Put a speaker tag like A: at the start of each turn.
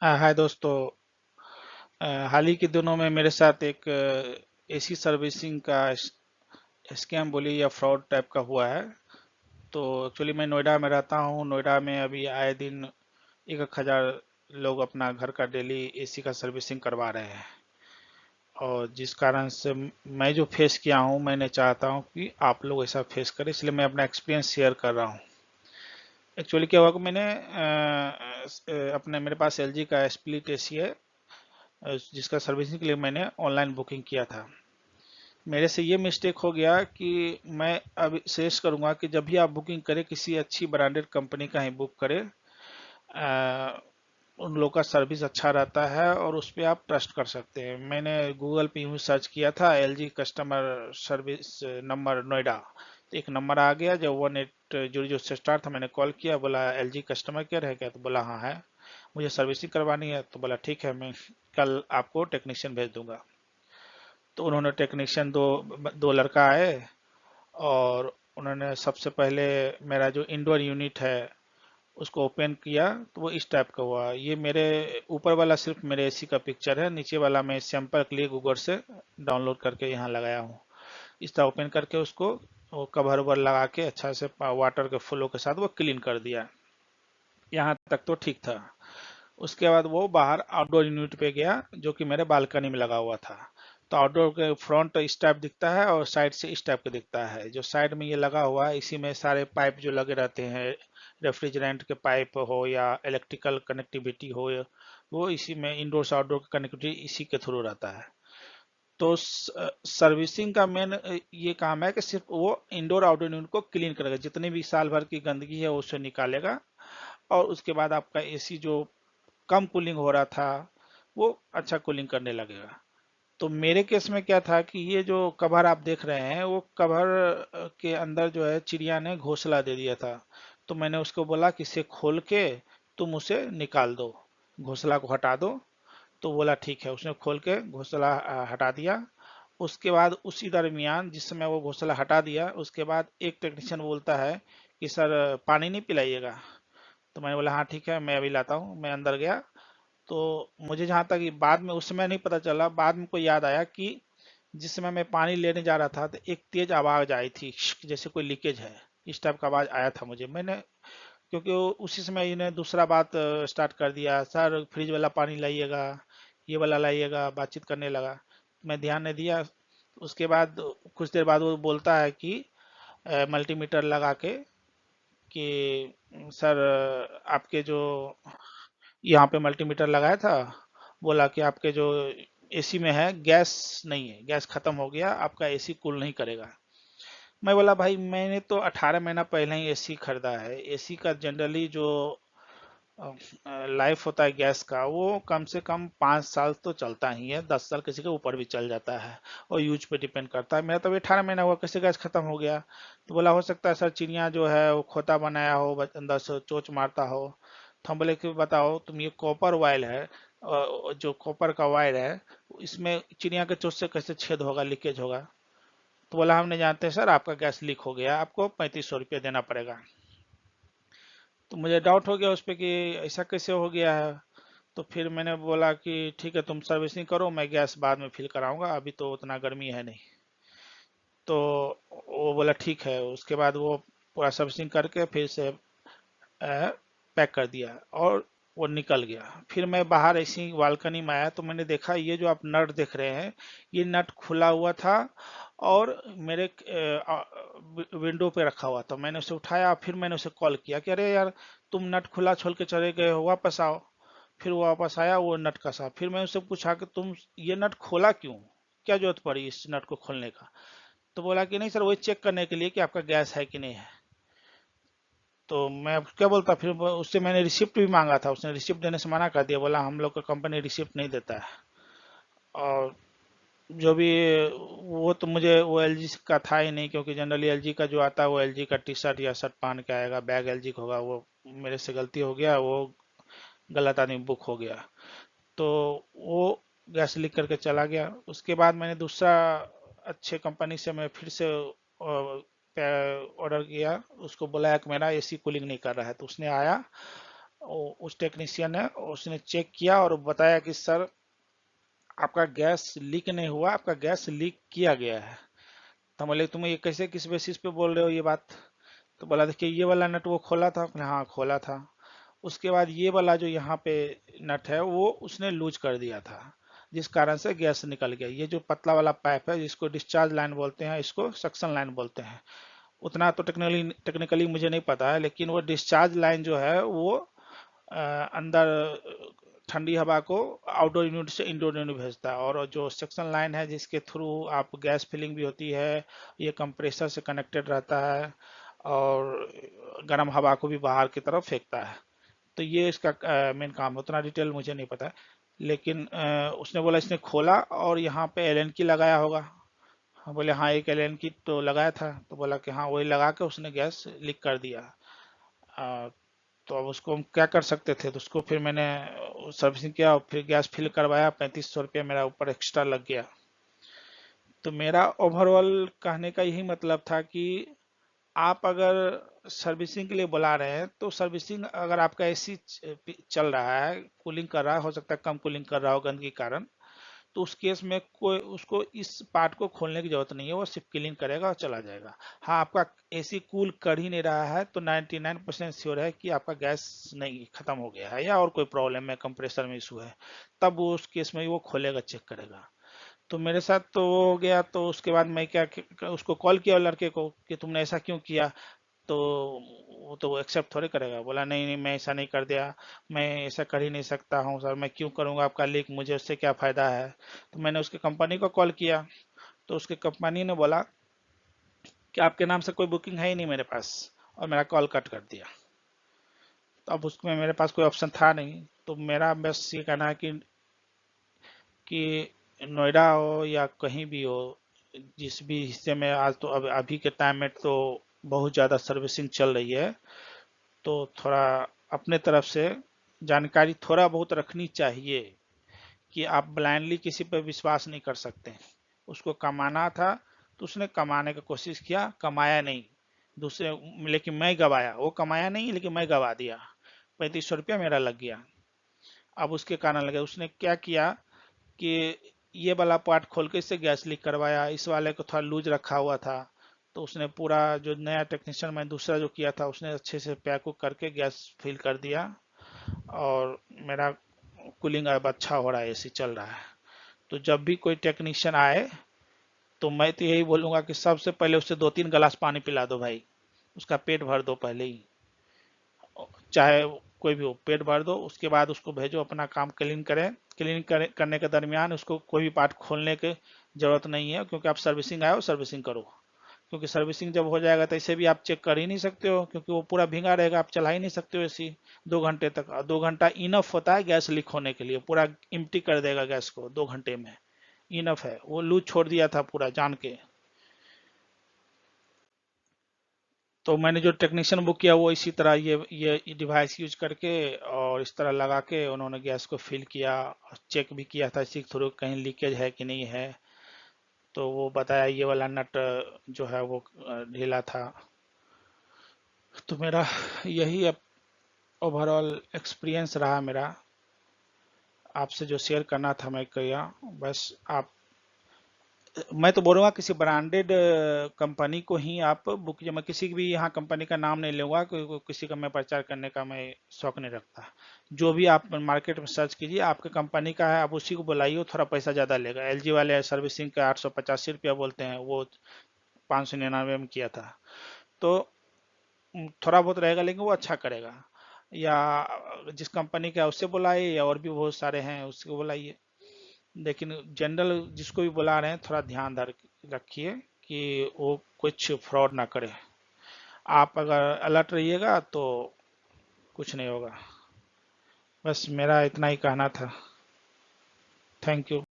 A: हाय दोस्तों। हाल ही के दिनों में मेरे साथ एक एसी सर्विसिंग का स्कैम बोलिए या फ्रॉड टाइप का हुआ है। तो एक्चुअली मैं नोएडा में रहता हूँ। नोएडा में अभी आए दिन एक हजार लोग अपना घर का डेली एसी का सर्विसिंग करवा रहे हैं। और जिस कारण से मैं जो फेस किया हूँ, मैंने चाहता हूँ कि आप लोग ऐसा फेस करें, इसलिए मैं अपना एक्सपीरियंस शेयर कर रहा हूँ। एक्चुअली क्या हुआ कि मैंने अपने मेरे पास एलजी का स्प्लिट एसी है, जिसका सर्विसिंग के लिए मैंने ऑनलाइन बुकिंग किया था। मेरे से ये मिस्टेक हो गया कि मैं अब सजेस्ट करूंगा कि जब भी आप बुकिंग करें, किसी अच्छी ब्रांडेड कंपनी का ही बुक करें। उन लोग का सर्विस अच्छा रहता है और उस पर आप ट्रस्ट कर सकते हैं। मैंने गूगल पे यूँ सर्च किया था LG customer service number Noida, तो एक नंबर आ गया। जब 1800 से स्टार्ट था, मैंने कॉल किया, बोला एलजी कस्टमर केयर है क्या? तो बोला हाँ है, मुझे सर्विसिंग करवानी है। तो बोला ठीक है, मैं कल आपको टेक्नीशियन भेज दूंगा। तो उन्होंने टेक्नीशियन दो दो लड़का आए और उन्होंने सबसे पहले मेरा जो इंडोर यूनिट है उसको ओपन किया। तो वो इस टाइप का हुआ। ये मेरे ऊपर वाला सिर्फ मेरे एसी का पिक्चर है, नीचे वाला मैं सैंपल के लिए गूगल से डाउनलोड करके यहाँ लगाया हूँ। इस तरह ओपन करके उसको वो कवर ववर लगा के अच्छा से वाटर के फ्लो के साथ वो क्लीन कर दिया। यहाँ तक तो ठीक था। उसके बाद वो बाहर आउटडोर यूनिट पे गया, जो कि मेरे बालकनी में लगा हुआ था। तो आउटडोर के फ्रंट इस टाइप दिखता है और साइड से इस टाइप का दिखता है। जो साइड में ये लगा हुआ है, इसी में सारे पाइप जो लगे रहते हैं, रेफ्रिजरेंट के पाइप हो या इलेक्ट्रिकल कनेक्टिविटी हो, वो इसी में इंडोर से आउटडोर की कनेक्टिविटी इसी के थ्रू रहता है। तो सर्विसिंग का मेन ये काम है कि सिर्फ वो इंडोर आउटडोर यूनिट को क्लीन करेगा, जितनी भी साल भर की गंदगी है उसे निकालेगा। और उसके बाद आपका एसी जो कम कूलिंग हो रहा था, वो अच्छा कूलिंग करने लगेगा। तो मेरे केस में क्या था कि ये जो कवर आप देख रहे हैं, वो कवर के अंदर जो है चिड़िया ने घोंसला दे दिया था। तो मैंने उसको बोला कि इसे खोल के तुम उसे निकाल दो, घोंसला को हटा दो। तो बोला ठीक है, उसने खोल के घोंसला हटा दिया। उसके बाद उसी दरमियान जिस समय वो घोंसला हटा दिया, उसके बाद एक टेक्नीशियन बोलता है कि सर पानी नहीं पिलाइएगा। तो मैंने बोला हाँ ठीक है, मैं अभी लाता हूँ। मैं अंदर गया। तो मुझे जहाँ तक ये बाद में, उस समय नहीं पता चला, बाद में को याद आया कि जिस समय मैं पानी लेने जा रहा था तो एक तेज आवाज आई थी, जैसे कोई लीकेज है। इस टाइप का आवाज आया था मुझे। मैंने, क्योंकि उसी समय इन्हें दूसरा बात स्टार्ट कर दिया, सर फ्रिज वाला पानी लाइएगा, ये वाला लाइएगा, बातचीत करने लगा। मैं ध्यान नहीं दिया। उसके बाद कुछ देर बाद वो बोलता है कि मल्टीमीटर लगा के कि सर आपके जो यहाँ पे मल्टीमीटर लगाया था, बोला कि आपके जो एसी में है गैस नहीं है, गैस खत्म हो गया, आपका एसी कूल नहीं करेगा। मैं बोला भाई, मैंने तो 18 महीना पहले ही एसी खरीदा है। एसी का जनरली जो लाइफ होता है गैस का, वो कम से कम 5 साल तो चलता ही है, 10 साल किसी के ऊपर भी चल जाता है। और यूज पे डिपेंड करता है। मेरा तो अभी 18 महीना हुआ, कैसे गैस खत्म हो गया? तो बोला हो सकता है सर चिड़िया जो है वो खोता बनाया हो, अंदर से चोंच मारता हो। तो हम बोले कि बताओ तुम, ये कॉपर वायर है, जो कॉपर का वायर है, इसमें चिड़िया के चोंच से कैसे छेद होगा, लीकेज होगा? तो बोला हम नहीं जानते सर, आपका गैस लीक हो गया, आपको 3500 रुपया देना पड़ेगा। तो मुझे डाउट हो गया उस पर कि ऐसा कैसे हो गया है। तो फिर मैंने बोला कि ठीक है, तुम सर्विसिंग करो, मैं गैस बाद में फिल कराऊंगा, अभी तो उतना गर्मी है नहीं। तो वो बोला ठीक है। उसके बाद वो पूरा सर्विसिंग करके फिर से पैक कर दिया और वो निकल गया। फिर मैं बाहर ऐसी बालकनी में आया तो मैंने देखा ये जो आप नट देख रहे हैं, ये नट खुला हुआ था और मेरे विंडो पे रखा हुआ था। मैंने उसे उठाया, फिर मैंने उसे कॉल किया कि अरे यार, तुम नट खुला छोड़ के चले गए हो, वापस आओ। फिर वो वापस आया, वो नट कसा। फिर मैं उससे पूछा कि तुम ये नट खोला क्यों, क्या जरूरत पड़ी इस नट को खोलने का? तो बोला कि नहीं सर, वही चेक करने के लिए कि आपका गैस है कि नहीं है। तो मैं अब क्या बोलता, फिर उससे मैंने रिसिप्ट भी मांगा था, उसने रिसिप्ट देने से मना कर दिया, बोला हम लोग का कंपनी रिसिप्ट नहीं देता है। और जो भी, वो तो मुझे वो एलजी का था ही नहीं, क्योंकि जनरली एलजी का जो आता है वो एलजी का टी शर्ट या शर्ट पहन के आएगा, बैग एलजी का होगा। वो मेरे से गलती हो गया, वो गलत आदमी बुक हो गया। तो वो गैस लीक करके चला गया। उसके बाद मैंने दूसरा अच्छे कंपनी से मैं फिर से ऑर्डर किया। उसको बोला कि मेरा एसी कूलिंग नहीं कर रहा है। तो उसने आया उस टेक्नीशियन ने उसने चेक किया और बताया कि सर आपका गैस लीक नहीं हुआ, आपका गैस लीक किया गया है। तो बोले तुम ये कैसे, किस बेसिस पे बोल रहे हो ये बात? तो बोला देखिए ये वाला नट वो खोला था। मैंने हाँ खोला था। उसके बाद ये वाला जो यहाँ पे नट है वो उसने लूज कर दिया था, जिस कारण से गैस निकल गया। ये जो पतला वाला पाइप है जिसको डिस्चार्ज लाइन बोलते हैं, इसको सक्शन लाइन बोलते हैं। उतना तो टेक्निकली मुझे नहीं पता है, लेकिन वो डिस्चार्ज लाइन जो है वो अंदर ठंडी हवा को आउटडोर यूनिट से इंडोर यूनिट भेजता है, और जो सक्शन लाइन है जिसके थ्रू आप गैस फिलिंग भी होती है, ये कंप्रेसर से कनेक्टेड रहता है और गर्म हवा को भी बाहर की तरफ फेंकता है। तो ये इसका मेन काम है। उतना डिटेल मुझे नहीं पता है, लेकिन उसने बोला इसने खोला और यहाँ पे एलन की लगाया होगा। हाँ बोले हाँ एक एलन की तो लगाया था। तो बोला कि हाँ वही लगा के उसने गैस लीक कर दिया। तो अब उसको हम क्या कर सकते थे? तो उसको फिर मैंने सर्विसिंग किया और फिर गैस फिल करवाया। 3500 रुपया मेरा ऊपर एक्स्ट्रा लग गया। तो मेरा ओवरऑल कहने का यही मतलब था कि आप अगर सर्विसिंग के लिए बुला रहे हैं तो सर्विसिंग, अगर आपका एसी चल रहा है, कूलिंग कर रहा है, हो सकता है कम कूलिंग कर रहा हो गंदगी के कारण, तो उस केस में कोई उसको इस पार्ट को खोलने की जरूरत नहीं है, वो सिर्फ क्लीन करेगा और चला जाएगा। हाँ आपका एसी कूल कर ही नहीं रहा है तो 99% श्योर है कि आपका गैस नहीं खत्म हो गया है या और कोई प्रॉब्लम है, कंप्रेसर में इशू है, तब वो उस केस में वो खोलेगा, चेक करेगा। तो मेरे साथ तो वो हो गया। तो उसके बाद मैं क्या उसको कॉल किया लड़के को कि तुमने ऐसा क्यों किया? तो वो तो एक्सेप्ट थोड़े करेगा। बोला नहीं नहीं मैं ऐसा नहीं कर दिया, मैं ऐसा कर ही नहीं सकता हूँ सर, मैं क्यों करूँगा आपका लीक, मुझे उससे क्या फ़ायदा है? तो मैंने उसके कंपनी को कॉल किया। तो उसके कंपनी ने बोला कि आपके नाम से कोई बुकिंग है ही नहीं मेरे पास, और मेरा कॉल कट कर दिया। तो अब उसमें मेरे पास कोई ऑप्शन था नहीं। तो मेरा बस ये कहना है कि नोएडा हो या कहीं भी हो, जिस भी हिस्से में आज तो अब अभी के टाइम में तो बहुत ज़्यादा सर्विसिंग चल रही है, तो थोड़ा अपने तरफ से जानकारी थोड़ा बहुत रखनी चाहिए कि आप ब्लाइंडली किसी पर विश्वास नहीं कर सकते। उसको कमाना था तो उसने कमाने की कोशिश किया, कमाया नहीं दूसरे, लेकिन मैं गवाया। वो कमाया नहीं लेकिन मैं गवा दिया। 3500 रुपया मेरा लग गया। अब उसके कारण लगे, उसने क्या किया कि ये वाला पार्ट खोल के इससे गैस लीक करवाया, इस वाले को थोड़ा लूज रखा हुआ था। तो उसने पूरा, जो नया टेक्नीशियन मैं दूसरा जो किया था, उसने अच्छे से पैक करके गैस फिल कर दिया, और मेरा कूलिंग अब अच्छा हो रहा है, एसी चल रहा है। तो जब भी कोई टेक्नीशियन आए तो मैं तो यही बोलूंगा कि सबसे पहले उससे 2-3 गिलास पानी पिला दो भाई, उसका पेट भर दो पहले ही। चाहे कोई भी हो, पेट भर दो, उसके बाद उसको भेजो अपना काम क्लीन करें। करने के दरमियान उसको कोई भी पार्ट खोलने की जरूरत नहीं है, क्योंकि आप सर्विसिंग आए हो, सर्विसिंग करो। क्योंकि सर्विसिंग जब हो जाएगा तो इसे भी आप चेक कर ही नहीं सकते हो, क्योंकि वो पूरा भींगा रहेगा, आप चला ही नहीं सकते हो एसी 2 घंटे तक। 2 घंटा इनफ होता है गैस लीक होने के लिए, पूरा इम्प्टी कर देगा गैस को 2 घंटे में, इनफ है। वो लूज छोड़ दिया था पूरा जान के। तो मैंने जो टेक्नीशियन बुक किया वो इसी तरह ये डिवाइस यूज करके और इस तरह लगा के उन्होंने गैस को फिल किया, चेक भी किया था इसी के थ्रू कहीं लीकेज है कि नहीं है। तो वो बताया ये वाला नट जो है वो ढीला था। तो मेरा यही ओवरऑल एक्सपीरियंस रहा मेरा, आपसे जो शेयर करना था मैं किया। बस आप, मैं तो बोलूँगा किसी ब्रांडेड कंपनी को ही आप बुक कीजिए। मैं किसी भी यहाँ कंपनी का नाम नहीं लूँगा, किसी का मैं प्रचार करने का मैं शौक नहीं रखता। जो भी आप मार्केट में सर्च कीजिए, आपके कंपनी का है, आप उसी को बुलाइए, वो थोड़ा पैसा ज़्यादा लेगा। एलजी वाले सर्विसिंग का 885 रुपया बोलते हैं, वो 599 में किया था। तो थोड़ा बहुत रहेगा लेकिन वो अच्छा करेगा। या जिस कंपनी का है उससे बुलाइए, या और भी बहुत सारे हैं उसको बुलाइए। लेकिन जनरल जिसको भी बुला रहे हैं थोड़ा ध्यान रखिए कि वो कुछ फ्रॉड ना करे। आप अगर अलर्ट रहिएगा तो कुछ नहीं होगा। बस मेरा इतना ही कहना था। Thank you.